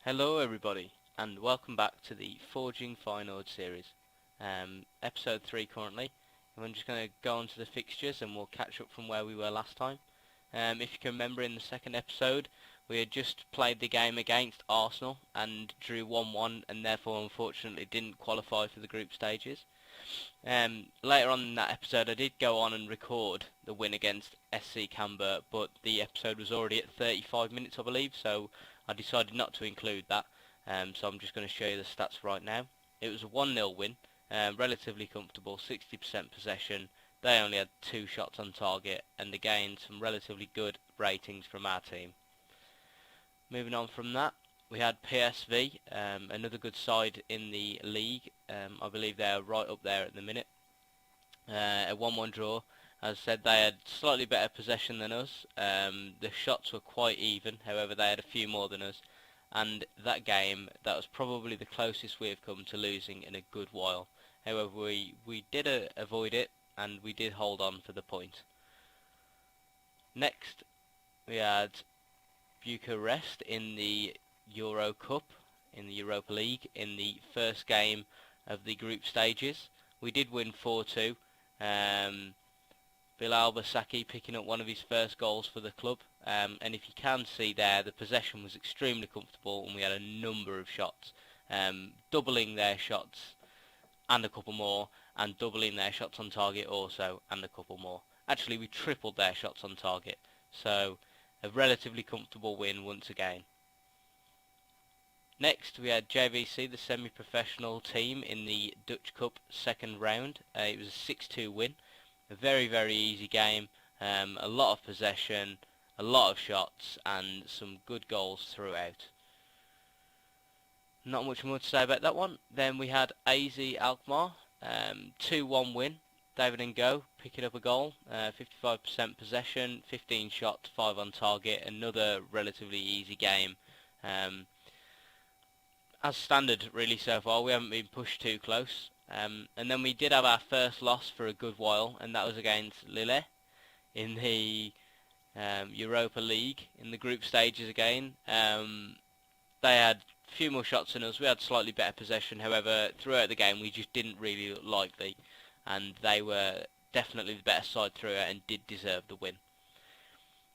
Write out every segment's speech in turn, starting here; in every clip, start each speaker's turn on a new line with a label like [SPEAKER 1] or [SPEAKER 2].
[SPEAKER 1] Hello everybody, and welcome back to the Forging Feyenoord series. Episode 3 currently, and I'm just going to go on to the fixtures and we'll catch up from where we were last time. If you can remember, in the second episode we had just played the game against Arsenal and drew 1-1 and therefore unfortunately didn't qualify for the group stages. Later on in that episode I did go on and record the win against SC Canberra, but the episode was already at 35 minutes I believe, so I decided not to include that, so I'm just going to show you the stats right now. It was a 1-0 win, relatively comfortable, 60% possession. They only had 2 shots on target, and again some relatively good ratings from our team. Moving on from that, we had PSV, another good side in the league. I believe they are right up there at the minute. A 1-1 draw. As I said, they had slightly better possession than us. The shots were quite even, however they had a few more than us, and that game, that was probably the closest we have come to losing in a good while. However, we did avoid it, and we did hold on for the point. Next, we had Bucharest in the Euro Cup, in the Europa League, in the first game of the group stages. We did win 4-2. Bilal Basaki picking up one of his first goals for the club, and if you can see there, the possession was extremely comfortable and we had a number of shots, doubling their shots and a couple more, and doubling their shots on target also and a couple more. Actually, we tripled their shots on target, so a relatively comfortable win once again. Next we had JVC, the semi-professional team, in the Dutch Cup second round. It was a 6-2 win. A very easy game, a lot of possession, a lot of shots, and some good goals throughout. Not much more to say about that one. Then we had AZ Alkmaar, 2-1 win. David Ngo picking up a goal, 55% possession, 15 shots, 5 on target. Another relatively easy game. As standard really so far, we haven't been pushed too close. And then we did have our first loss for a good while, and that was against Lille in the Europa League in the group stages again. They had a few more shots than us. We had slightly better possession, however throughout the game we just didn't really look likely, and they were definitely the better side throughout and did deserve the win.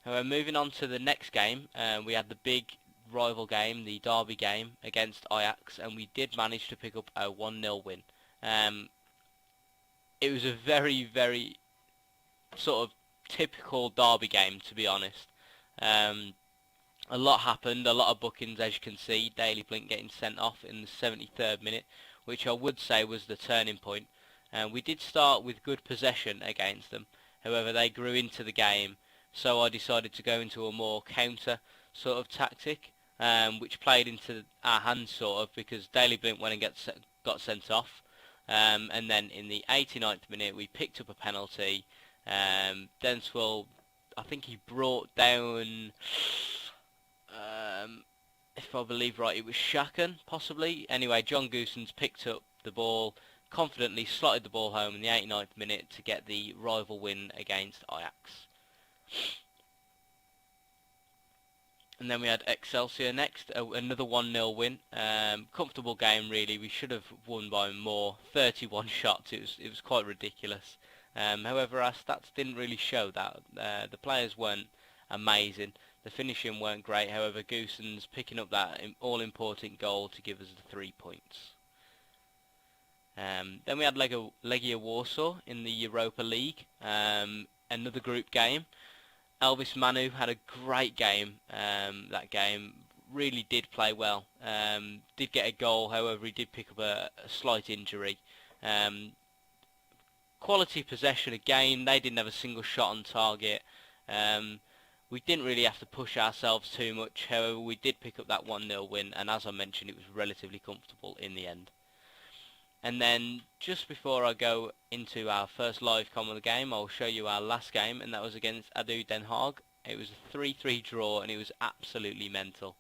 [SPEAKER 1] However, moving on to the next game, we had the big rival game, the derby game against Ajax, and we did manage to pick up a 1-0 win. It was a very sort of typical derby game, to be honest. A lot happened, a lot of bookings, as you can see. Daily Blink getting sent off in the 73rd minute, which I would say was the turning point. We did start with good possession against them, however they grew into the game, so I decided to go into a more counter sort of tactic, which played into our hands sort of, because Daily Blink went and got sent off. And then in the 89th minute we picked up a penalty. Denswell, I think he brought down, if I believe right, it was Shaken possibly. Anyway, John Goosens picked up the ball, confidently slotted the ball home in the 89th minute to get the rival win against Ajax. And then we had Excelsior next, another 1-0 win. Comfortable game really. We should have won by more. 31 shots. It was quite ridiculous. However, our stats didn't really show that. The players weren't amazing. The finishing weren't great. However, Goosens picking up that all-important goal to give us the 3 points. Then we had Legia Warsaw in the Europa League. Another group game. Elvis Manu had a great game. That game really did play well. Did get a goal, however he did pick up a slight injury. Quality possession again. They didn't have a single shot on target. We didn't really have to push ourselves too much. However, we did pick up that 1-0 win, and as I mentioned, it was relatively comfortable in the end. And then just before I go into our first live com of the game, I'll show you our last game, and that was against ADO Den Haag. It was a 3-3 draw, and it was absolutely mental.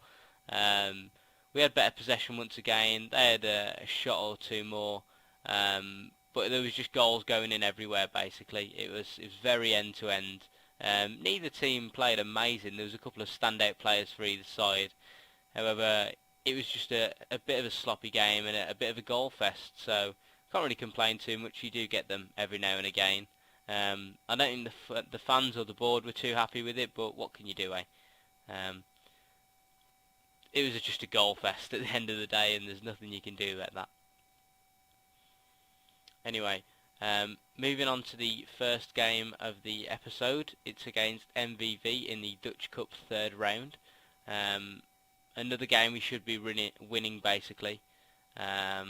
[SPEAKER 1] We had better possession once again. They had a shot or two more, but there was just goals going in everywhere. Basically, it was very end to end. Neither team played amazing. There was a couple of standout players for either side. However, it was just a bit of a sloppy game and a bit of a goal fest. So can't really complain too much. You do get them every now and again. I don't think the fans or the board were too happy with it, but what can you do, eh? Um, it was just a goal fest at the end of the day, and there's nothing you can do about that. Anyway, moving on to the first game of the episode. It's against MVV in the Dutch Cup third round. Another game we should be winning basically. I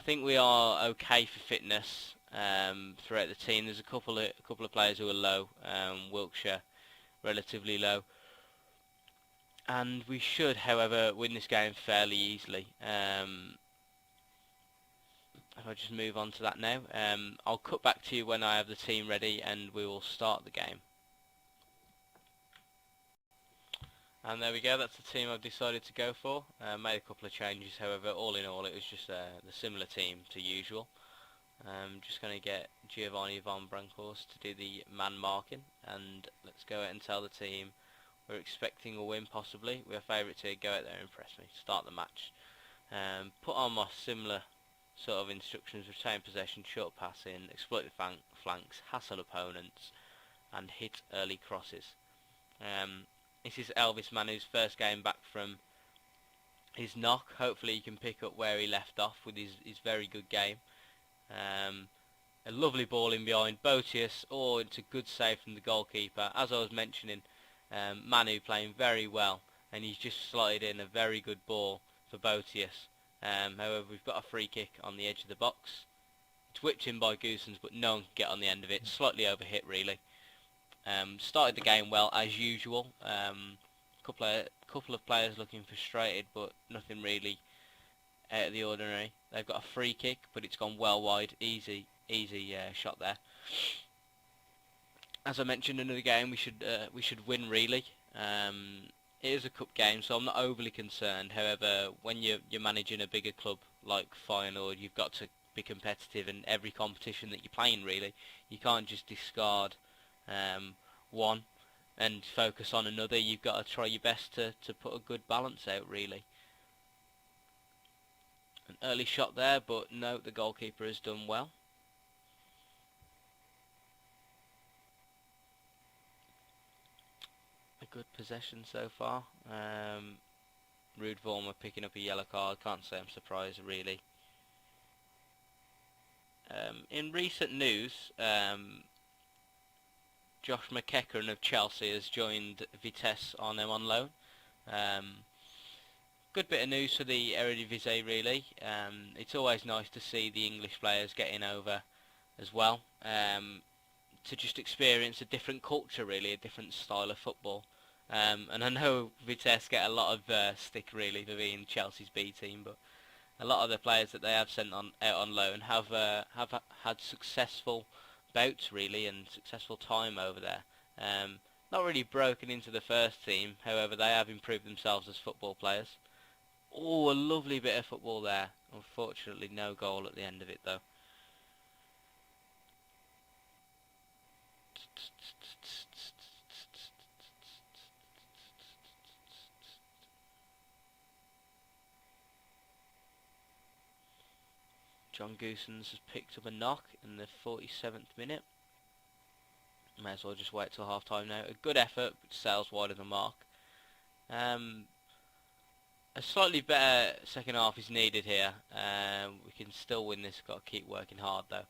[SPEAKER 1] think we are okay for fitness throughout the team. There's a couple of players who are low. Wiltshire relatively low, and we should, however, win this game fairly easily. If I just move on to that now, I'll cut back to you when I have the team ready, and we will start the game. And there we go, that's the team I've decided to go for. Made a couple of changes, however, all in all it was just the similar team to usual. Just going to get Giovanni van Bronckhorst to do the man marking, and let's go out and tell the team we're expecting a win possibly. We're favourite to go out there and impress me, start the match. Put on my similar sort of instructions: retain possession, short passing, exploit the flanks, hassle opponents, and hit early crosses. This is Elvis Manu's first game back from his knock. Hopefully he can pick up where he left off with his very good game. A lovely ball in behind Botius. Oh, it's a good save from the goalkeeper. As I was mentioning, Manu playing very well, and he's just slotted in a very good ball for Botius. However, we've got a free kick on the edge of the box. It's whipped in by Goosens, but no one can get on the end of it. Slightly overhit, really. Started the game well as usual. Couple of players looking frustrated, but nothing really out of the ordinary. They've got a free kick, but it's gone well wide. Easy shot there. As I mentioned, another game we should win really. It is a cup game, so I'm not overly concerned. However, when you're managing a bigger club like Feyenoord, you've got to be competitive in every competition that you're playing. Really, you can't just discard one and focus on another. You've got to try your best to put a good balance out, really. An early shot there, but no, the goalkeeper has done well. A good possession so far. Ruud Vormer picking up a yellow card. Can't say I'm surprised, really. In recent news, Josh McEachran of Chelsea has joined Vitesse on loan. Good bit of news for the Eredivisie, really. It's always nice to see the English players getting over as well, to just experience a different culture, really, a different style of football. And I know Vitesse get a lot of stick, really, for being Chelsea's B team, but a lot of the players that they have sent out on loan have had successful bouts, really, and successful time over there. Not really broken into the first team, however they have improved themselves as football players. Oh, a lovely bit of football there. Unfortunately no goal at the end of it though. John Goosens has picked up a knock in the 47th minute. May as well just wait till half time now. A good effort, but sails wide of the mark. A slightly better second half is needed here. We can still win this. Got to keep working hard though.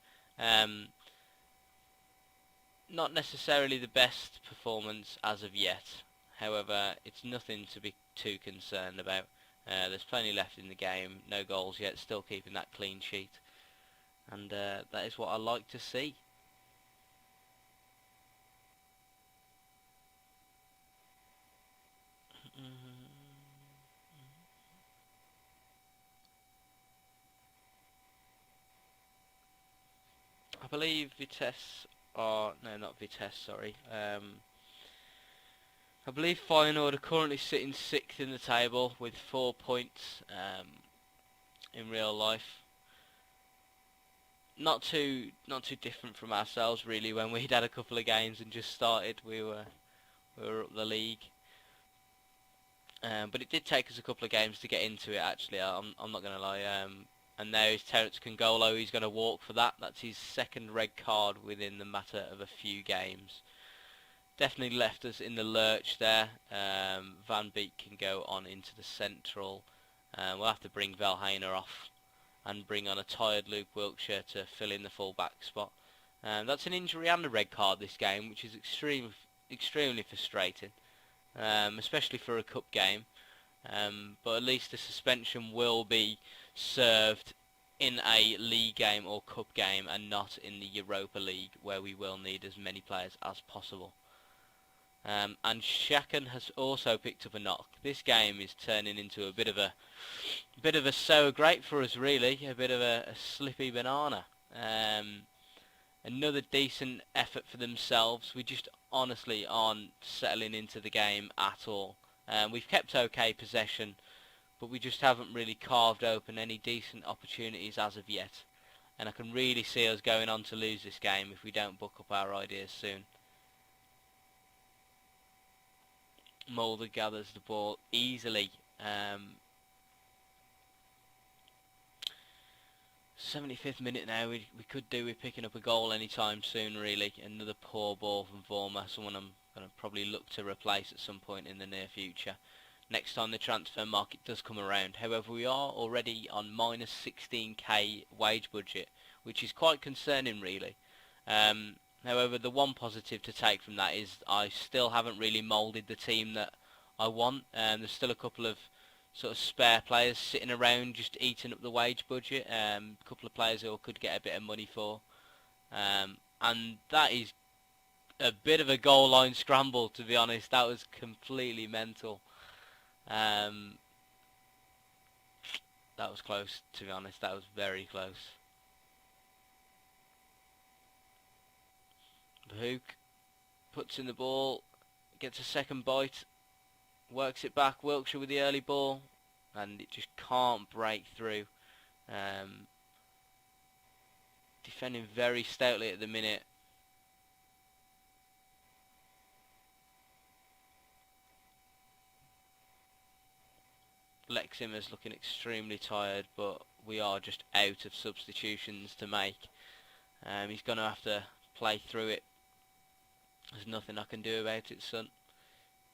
[SPEAKER 1] Not necessarily the best performance as of yet. However, it's nothing to be too concerned about. There's plenty left in the game. No goals yet. Still keeping that clean sheet. And that is what I like to see. I believe Vitesse are... No, not Vitesse, sorry. I believe Feyenoord are currently sitting 6th in the table with 4 points in real life. Not too different from ourselves, really. When we'd had a couple of games and just started, we were up the league. But it did take us a couple of games to get into it, actually. I'm not going to lie. And now is Terence Congolo. He's going to walk for that. That's his second red card within the matter of a few games. Definitely left us in the lurch there. Van Beek can go on into the central. We'll have to bring Velhainer off and bring on a tired Luke Wilkshire to fill in the full-back spot. That's an injury and a red card this game, which is extremely frustrating, especially for a cup game. But at least the suspension will be served in a league game or cup game and not in the Europa League, where we will need as many players as possible. And Shaken has also picked up a knock. This game is turning into a bit of a sour grape for us, really. A bit of a slippy banana. Another decent effort for themselves. We just honestly aren't settling into the game at all. We've kept okay possession, but we just haven't really carved open any decent opportunities as of yet. And I can really see us going on to lose this game if we don't book up our ideas soon. Mulder gathers the ball easily. 75th minute now. We could do with picking up a goal anytime soon, really. Another poor ball from Vormer, someone I'm going to probably look to replace at some point in the near future. Next time the transfer market does come around. However, we are already on minus 16k wage budget, which is quite concerning, really. However, the one positive to take from that is I still haven't really moulded the team that I want. There's still a couple of sort of spare players sitting around just eating up the wage budget. A couple of players who I could get a bit of money for. And that is a bit of a goal line scramble, to be honest. That was completely mental. That was close, to be honest. That was very close. Bahouk puts in the ball, gets a second bite, works it back. Wilkshire with the early ball, and it just can't break through. Defending very stoutly at the minute. Lexham is looking extremely tired, but we are just out of substitutions to make. He's going to have to play through it. There's nothing I can do about it, son.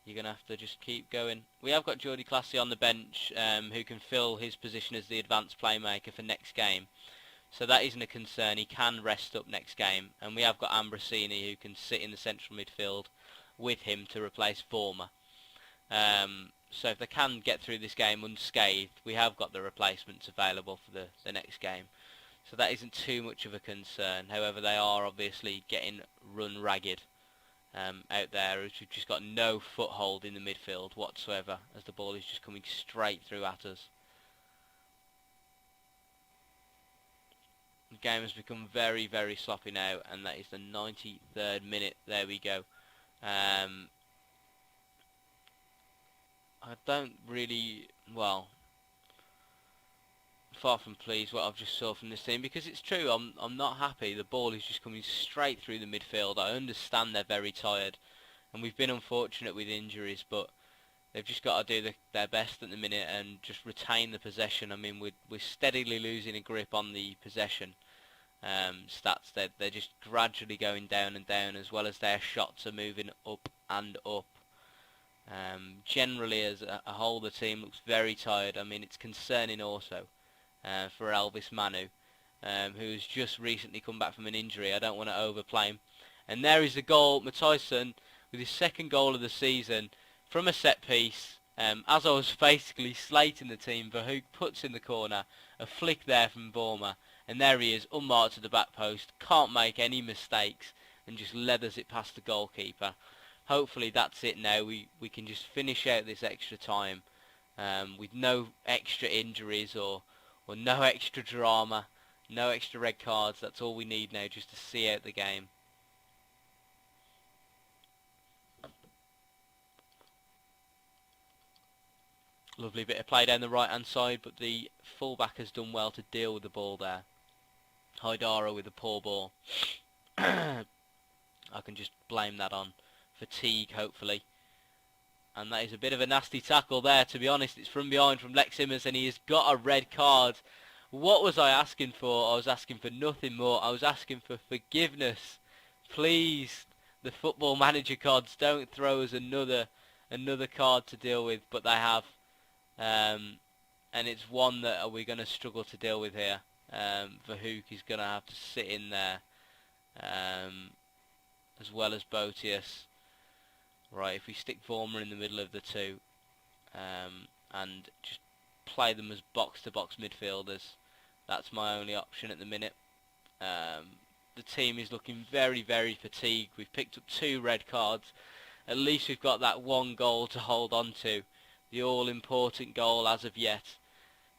[SPEAKER 1] You're going to have to just keep going. We have got Jordy Classy on the bench, who can fill his position as the advanced playmaker for next game. So that isn't a concern. He can rest up next game. And we have got Ambrosini, who can sit in the central midfield with him to replace Vormer. So if they can get through this game unscathed, we have got the replacements available for the next game. So that isn't too much of a concern. However, they are obviously getting run ragged out there, as we've just got no foothold in the midfield whatsoever, as the ball is just coming straight through at us. The game has become very, very sloppy now, and that is the 93rd minute. There we go. I don't really, well, far from pleased what I've just saw from this team, because it's true, I'm not happy. The ball is just coming straight through the midfield. I understand they're very tired, and we've been unfortunate with injuries, but they've just got to do their best at the minute and just retain the possession. I mean, we're steadily losing a grip on the possession stats. They're just gradually going down and down, as well as their shots are moving up and up. Generally, as a whole, the team looks very tired. I mean, it's concerning also for Elvis Manu, who's just recently come back from an injury. I don't want to overplay him. And there is the goal. Matthijssen with his second goal of the season from a set piece. As I was basically slating the team, Bahouk puts in the corner, a flick there from Vormer, and there he is, unmarked to the back post, can't make any mistakes, and just leathers it past the goalkeeper. Hopefully that's it now. We can just finish out this extra time with no extra injuries or no extra drama, no extra red cards. That's all we need now, just to see out the game. Lovely bit of play down the right hand side, but the fullback has done well to deal with the ball there. Haidara with a poor ball. I can just blame that on fatigue, hopefully. And that is a bit of a nasty tackle there, to be honest. It's from behind from Lex Immers, and he has got a red card. What was I asking for? I was asking for nothing more. I was asking for forgiveness. Please, the Football Manager cards, don't throw us another card to deal with, but they have. And it's one that we're going to struggle to deal with here. Verhoek is going to have to sit in there, as well as Botius. Right, if we stick Vormer in the middle of the two, and just play them as box-to-box midfielders, that's my only option at the minute. The team is looking very, very fatigued. We've picked up 2 red cards. At least we've got that 1 goal to hold on to. The all-important goal as of yet.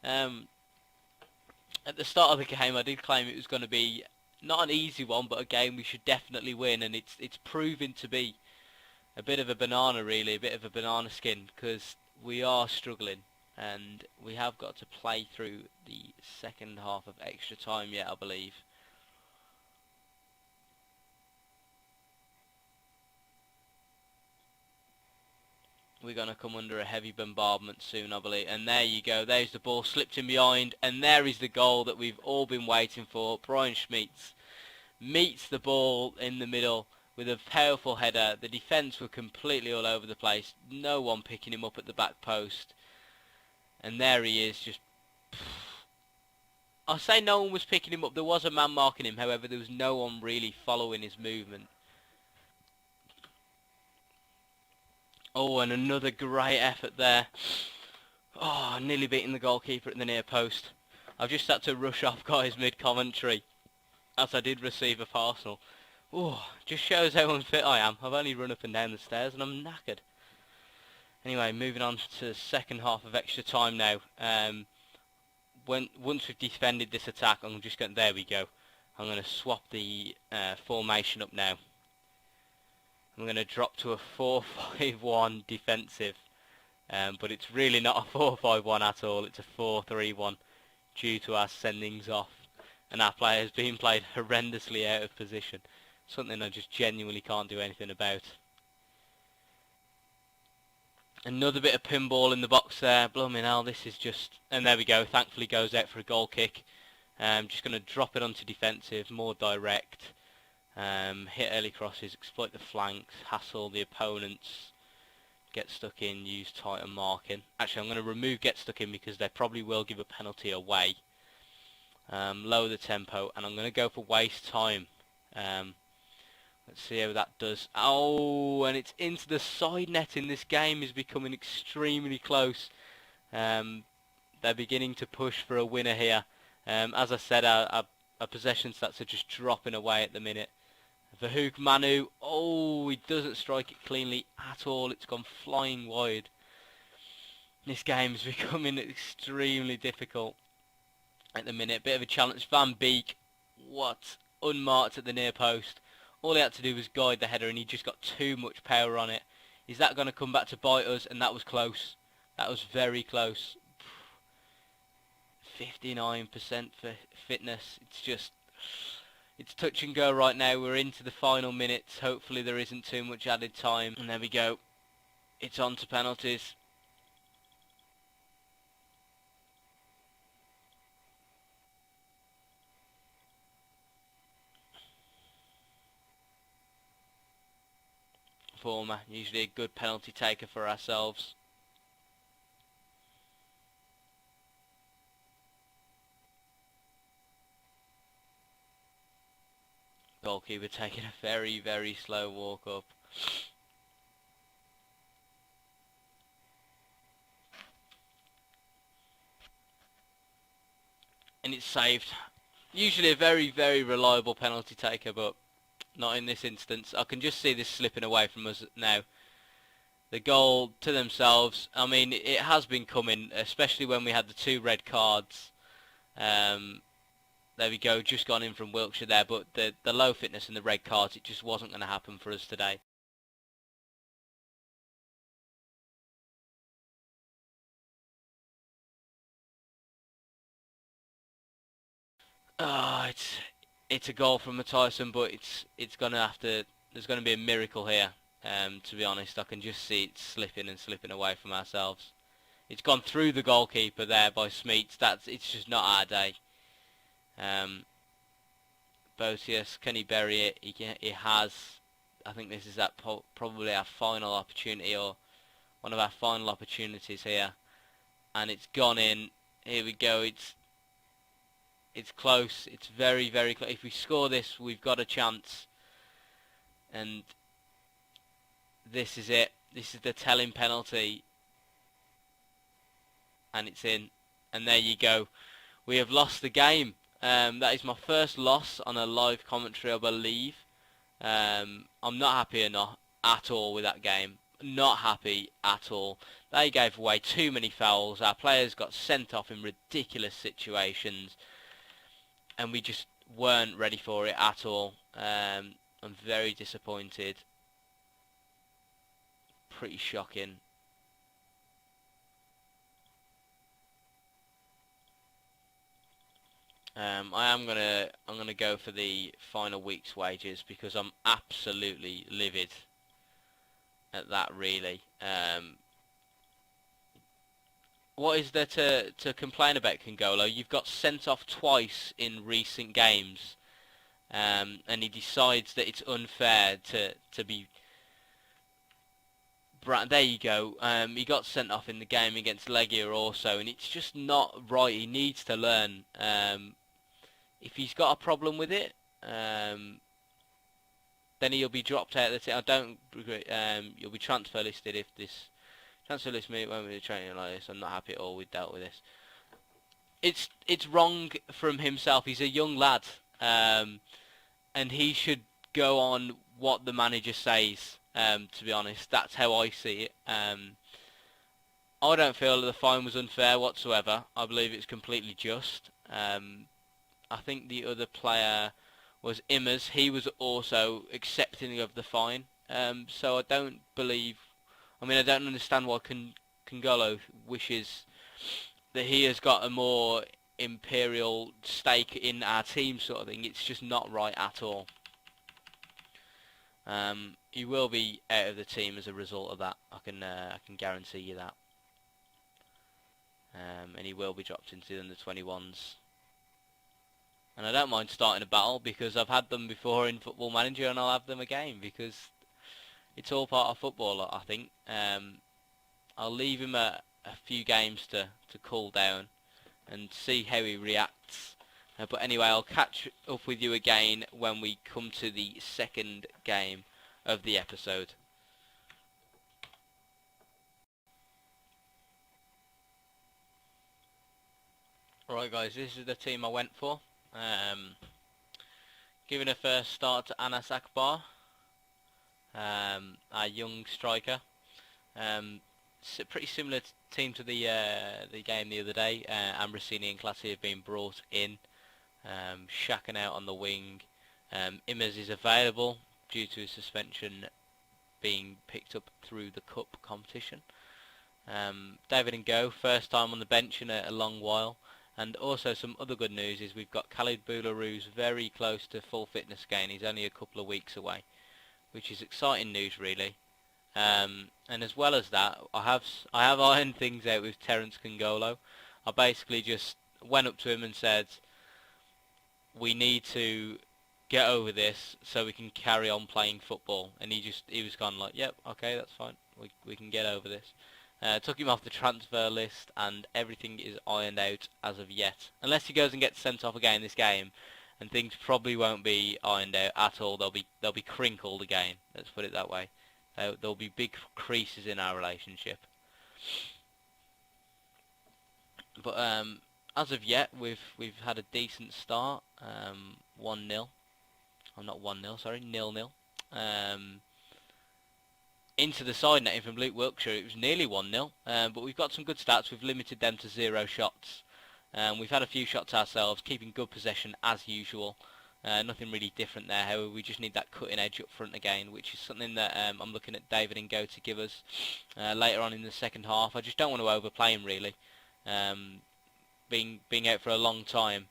[SPEAKER 1] At the start of the game, I did claim it was going to be not an easy one, but a game we should definitely win, and it's proven to be a bit of a banana, really, a bit of a banana skin, because we are struggling, and we have got to play through the second half of extra time yet, I believe. We're going to come under a heavy bombardment soon, I believe. And there you go. There's the ball slipped in behind. And there is the goal that we've all been waiting for. Brian Schmitz meets the ball in the middle with a powerful header. The defence were completely all over the place. No one picking him up at the back post. And there he is, just... I'll say no one was picking him up. There was a man marking him. However, there was no one really following his movement. Oh, and another great effort there. Oh, nearly beating the goalkeeper at the near post. I've just had to rush off guys mid-commentary, as I did receive a parcel. Oh, just shows how unfit I am. I've only run up and down the stairs and I'm knackered. Anyway, moving on to the second half of extra time now. Once we've defended this attack, I'm just going... There we go. I'm going to swap the formation up now. I'm going to drop to a 4-5-1 defensive, but it's really not a 4-5-1 at all. It's a 4-3-1 due to our sendings off and our players being played horrendously out of position, something I just genuinely can't do anything about. Another bit of pinball in the box there. Blooming hell, this is just... And there we go. Thankfully goes out for a goal kick. Just going to drop it onto defensive, more direct. Hit early crosses, exploit the flanks, hassle the opponents, get stuck in, use tighter marking. Actually, I'm going to remove get stuck in because they probably will give a penalty away. Lower the tempo, and I'm going to go for waste time. Let's see how that does. Oh, and it's into the side netting. This game is becoming extremely close. They're beginning to push for a winner here. As I said, our possession stats are just dropping away at the minute. Verhoek Manu, oh, he doesn't strike it cleanly at all. It's gone flying wide. This game is becoming extremely difficult at the minute. Bit of a challenge. Van Beek, what? Unmarked at the near post. All he had to do was guide the header and he just got too much power on it. Is that going to come back to bite us? And that was close. That was very close. 59% for fitness. It's just... It's touch and go right now. We're into the final minutes. Hopefully there isn't too much added time. And there we go. It's on to penalties. Former, usually a good penalty taker for ourselves. Goalkeeper taking a very, very slow walk up. And it's saved. Usually a very, very reliable penalty taker, but not in this instance. I can just see this slipping away from us now. The goal to themselves, I mean, it has been coming, especially when we had the 2 red cards. There we go, just gone in from Wiltshire there, but the low fitness and the red cards, it just wasn't going to happen for us today. Oh, it's a goal from Matthijssen, but it's going to have to... There's going to be a miracle here. To be honest, I can just see it slipping and slipping away from ourselves. It's gone through the goalkeeper there by Smeets. It's just not our day. Botius, can he bury it? He has. I think this is probably our final opportunity, or one of our final opportunities here, and it's gone in. Here we go. It's close. It's very, very close. If we score this, we've got a chance. And this is it. This is the telling penalty. And it's in. And there you go. We have lost the game. That is my first loss on a live commentary, I believe. I'm not happy at all with that game. Not happy at all. They gave away too many fouls. Our players got sent off in ridiculous situations. And we just weren't ready for it at all. I'm very disappointed. Pretty shocking. I'm gonna go for the final week's wages because I'm absolutely livid at that. Really, what is there to complain about, Kongolo? You've got sent off twice in recent games, and he decides that it's unfair to be. There you go. He got sent off in the game against Legia also, and it's just not right. He needs to learn. If he's got a problem with it, then he'll be dropped out of the team. I don't agree. You'll be transfer listed if this transfer list me won't be training like this. I'm not happy at all. We dealt with this. It's wrong from himself. He's a young lad, and he should go on what the manager says. To be honest, that's how I see it. I don't feel that the fine was unfair whatsoever. I believe it's completely just. I think the other player was Immers. He was also accepting of the fine. So I don't believe. I mean, I don't understand why Kongolo wishes that he has got a more imperial stake in our team, sort of thing. It's just not right at all. He will be out of the team as a result of that. I can guarantee you that. And he will be dropped into the under-21s. And I don't mind starting a battle because I've had them before in Football Manager, and I'll have them again because it's all part of football, I think. I'll leave him a few games to cool down and see how he reacts. But anyway, I'll catch up with you again when we come to the second game of the episode. Alright guys, this is the team I went for. Giving a first start to Anas Akbar, our young striker. Pretty similar team to the game the other day. Ambrosini and Classy have been brought in. Shaken out on the wing. Immers is available due to his suspension being picked up through the cup competition. David and Go, first time on the bench in a long while. And also some other good news is we've got Khalid Boularouz very close to full fitness again. He's only a couple of weeks away, which is exciting news really. And as well as that, I have ironed things out with Terence Kongolo. I basically just went up to him and said, we need to get over this so we can carry on playing football. And he was kind of like, yep, okay, that's fine. We can get over this. Took him off the transfer list, and everything is ironed out as of yet. Unless he goes and gets sent off again this game, and things probably won't be ironed out at all. They'll be crinkled again. Let's put it that way. There'll be big creases in our relationship. But as of yet, we've had a decent start. 1-0. Oh, not 1-0. Sorry, 0-0. Into the side netting from Luke Wilkshire, it was nearly 1-0, but we've got some good stats. We've limited them to 0 shots. We've had a few shots ourselves, keeping good possession as usual. Nothing really different there. However, we just need that cutting edge up front again, which is something that I'm looking at David and Go to give us later on in the second half. I just don't want to overplay him really, being out for a long time.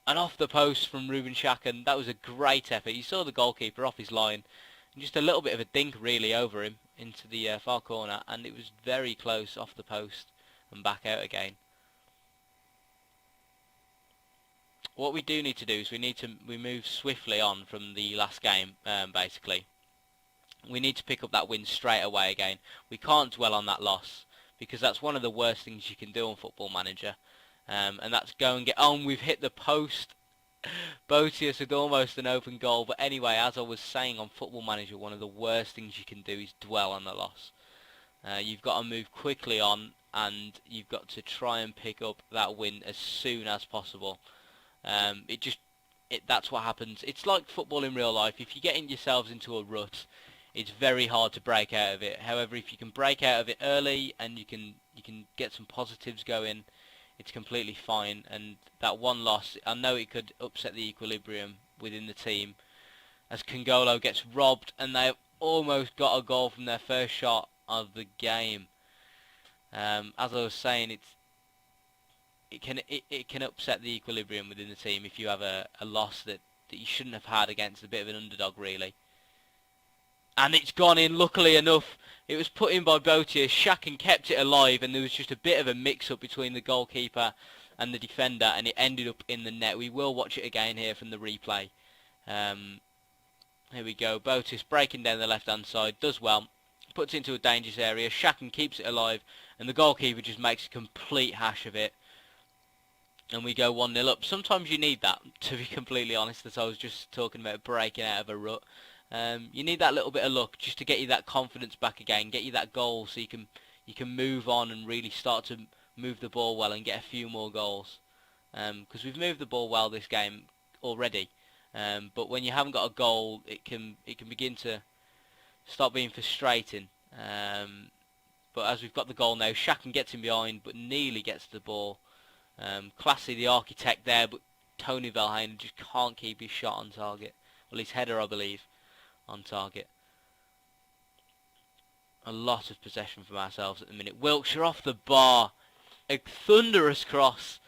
[SPEAKER 1] And off the post from Ruben Shacken, that was a great effort. You saw the goalkeeper off his line. Just a little bit of a dink really over him into the far corner, and it was very close off the post and back out again. What we do need to do is we move swiftly on from the last game, basically. We need to pick up that win straight away again. We can't dwell on that loss, because that's one of the worst things you can do on Football Manager. And that's go and get on. We've hit the post. Botius had almost an open goal. But anyway, as I was saying, on Football Manager, one of the worst things you can do is dwell on the loss. You've got to move quickly on, and you've got to try and pick up that win as soon as possible. That's what happens. It's like football in real life. If you're getting yourselves into a rut, it's very hard to break out of it. However, if you can break out of it early and you can get some positives going, it's completely fine. And that one loss, I know it could upset the equilibrium within the team, as Kongolo gets robbed and they've almost got a goal from their first shot of the game. As I was saying, it can upset the equilibrium within the team if you have a loss that you shouldn't have had against a bit of an underdog, really. And it's gone in, luckily enough. It was put in by Botier. Shakin kept it alive, and there was just a bit of a mix-up between the goalkeeper and the defender, and it ended up in the net. We will watch it again here from the replay. Here we go. Botius breaking down the left-hand side, does well, puts it into a dangerous area. Shakin keeps it alive, and the goalkeeper just makes a complete hash of it. And we go 1-0 up. Sometimes you need that, to be completely honest, as I was just talking about breaking out of a rut. You need that little bit of luck just to get you that confidence back again, get you that goal so you can move on and really start to move the ball well and get a few more goals. Because we've moved the ball well this game already, but when you haven't got a goal, it can begin to start being frustrating. But as we've got the goal now, Shakin gets in behind, but nearly gets the ball. Classy, the architect there, but Tony Velhain just can't keep his shot on target. Well, his header, I believe, on target. A lot of possession from ourselves at the minute. Wilkshire off the bar. A thunderous cross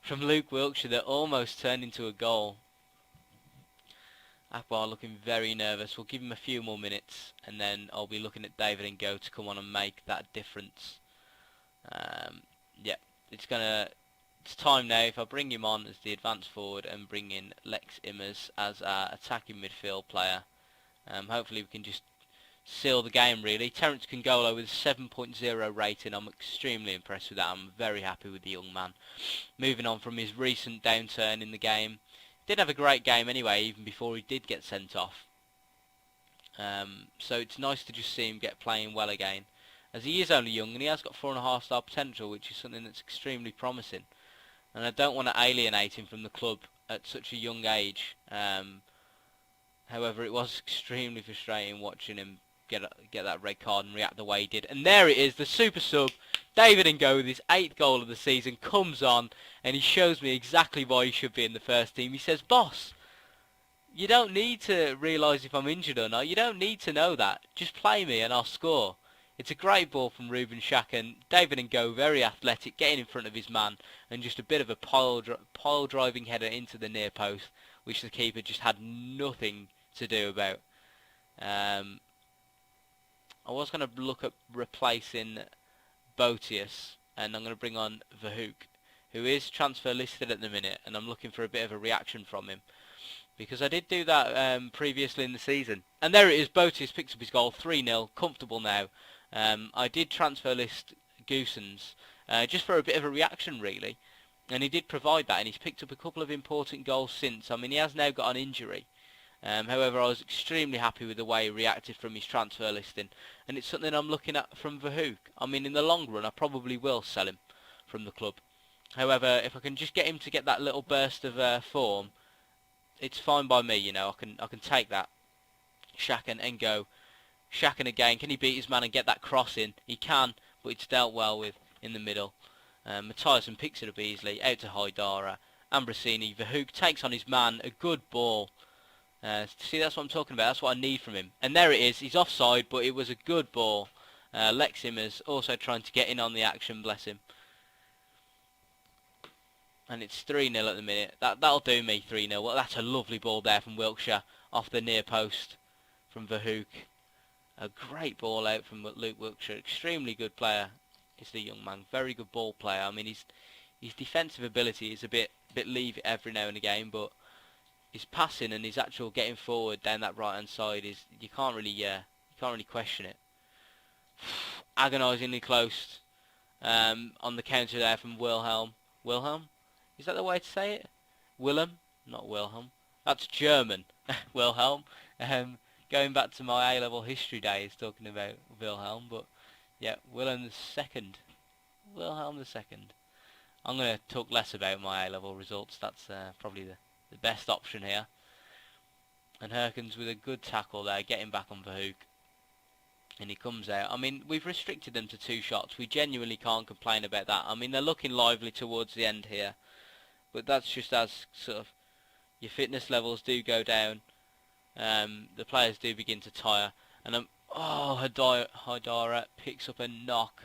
[SPEAKER 1] from Luke Wilkshire that almost turned into a goal. Akbar looking very nervous. We'll give him a few more minutes, and then I'll be looking at David and Go to come on and make that difference. Yeah, it's time now. If I bring him on as the advance forward and bring in Lex Immers as our attacking midfield player, hopefully we can just seal the game, really. Terence Kongolo with a 7.0 rating. I'm extremely impressed with that. I'm very happy with the young man. Moving on from his recent downturn in the game. Did have a great game anyway, even before he did get sent off. So it's nice to just see him get playing well again, as he is only young and he has got 4.5 star potential, which is something that's extremely promising. And I don't want to alienate him from the club at such a young age. However, it was extremely frustrating watching him get that red card and react the way he did. And there it is, the super sub, David Ngo, with his 8th goal of the season, comes on and he shows me exactly why he should be in the first team. He says, "Boss, you don't need to realise if I'm injured or not. You don't need to know that. Just play me and I'll score." It's a great ball from Ruben Shakin. David Ngo, very athletic, getting in front of his man, and just a bit of a pile driving header into the near post, which the keeper just had nothing to do about. I was going to look at replacing Botius, and I'm going to bring on Verhoek, who is transfer listed at the minute, and I'm looking for a bit of a reaction from him, because I did do that previously in the season. And there it is, Botius picks up his goal, 3-0, comfortable now. I did transfer list Goosens, just for a bit of a reaction, really, and he did provide that, and he's picked up a couple of important goals since. I mean, he has now got an injury. However, I was extremely happy with the way he reacted from his transfer listing, and it's something I'm looking at from Verhoek. I mean, in the long run, I probably will sell him from the club. However, if I can just get him to get that little burst of form, it's fine by me. You know, I can take that. Shakin and Ngo. Shakin again. Can he beat his man and get that cross in? He can, but it's dealt well with in the middle. Mathiasson picks it up easily, out to Haidara. Ambrosini. Verhoek takes on his man. A good ball. See, that's what I'm talking about. That's what I need from him. And there it is. He's offside, but it was a good ball. Lex Immers also trying to get in on the action, bless him. And it's 3-0 at the minute. That'll do me, 3-0. Well, that's a lovely ball there from Wilkshire off the near post from Verhoek. A great ball out from Luke Wiltshire. Extremely good player is the young man. Very good ball player. I mean, his defensive ability is a bit leave it every now and again, but his passing and his actual getting forward down that right hand side is you can't really question it. Agonisingly close on the counter there from Wilhelm. Wilhelm? Is that the way to say it? Willem? Not Wilhelm. That's German. Wilhelm. Going back to my A-level history days talking about Wilhelm, but yeah, Wilhelm the second. Wilhelm the second. I'm going to talk less about my A-level results. That's probably the best option here. And Herkens with a good tackle there, getting back on Verhoek. And he comes out. I mean, we've restricted them to 2 shots. We genuinely can't complain about that. I mean, they're looking lively towards the end here. But that's just as sort of your fitness levels do go down. The players do begin to tire. And Haidara picks up a knock.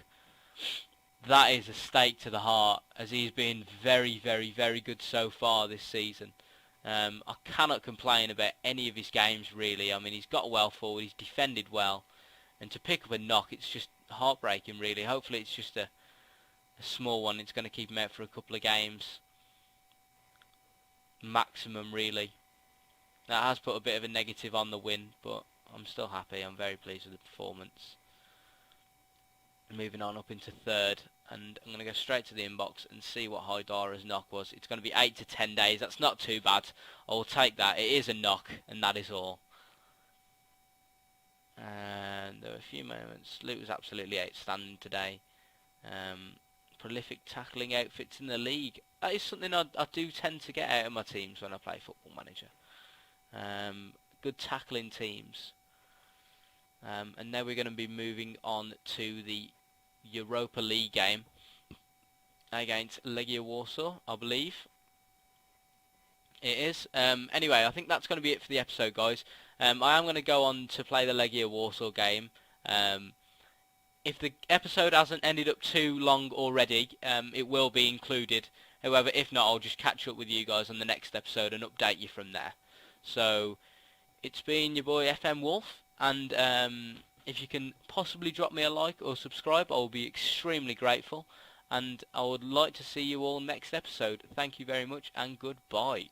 [SPEAKER 1] That is a stake to the heart, as he's been very, very, very good so far this season. I cannot complain about any of his games, really. I mean, he's got well forward, he's defended well. And to pick up a knock, it's just heartbreaking, really. Hopefully it's just a small one. It's going to keep him out for a couple of games. Maximum, really. That has put a bit of a negative on the win, but I'm still happy. I'm very pleased with the performance. Moving on up into 3rd, and I'm going to go straight to the inbox and see what Haidara's knock was. It's going to be 8 to 10 days. That's not too bad. I'll take that. It is a knock, and that is all. And there were a few moments. Luke was absolutely outstanding today. Prolific tackling outfits in the league. That is something I do tend to get out of my teams when I play Football Manager. Good tackling teams. And now we're going to be moving on to the Europa League game against Legia Warsaw, I believe. It is. Anyway, I think that's going to be it for the episode, guys. I am going to go on to play the Legia Warsaw game. If the episode hasn't ended up too long already, it will be included. However, if not, I'll just catch up with you guys on the next episode and update you from there. So, it's been your boy FM Wolf, and if you can possibly drop me a like or subscribe, I'll be extremely grateful. And I would like to see you all next episode. Thank you very much, and goodbye.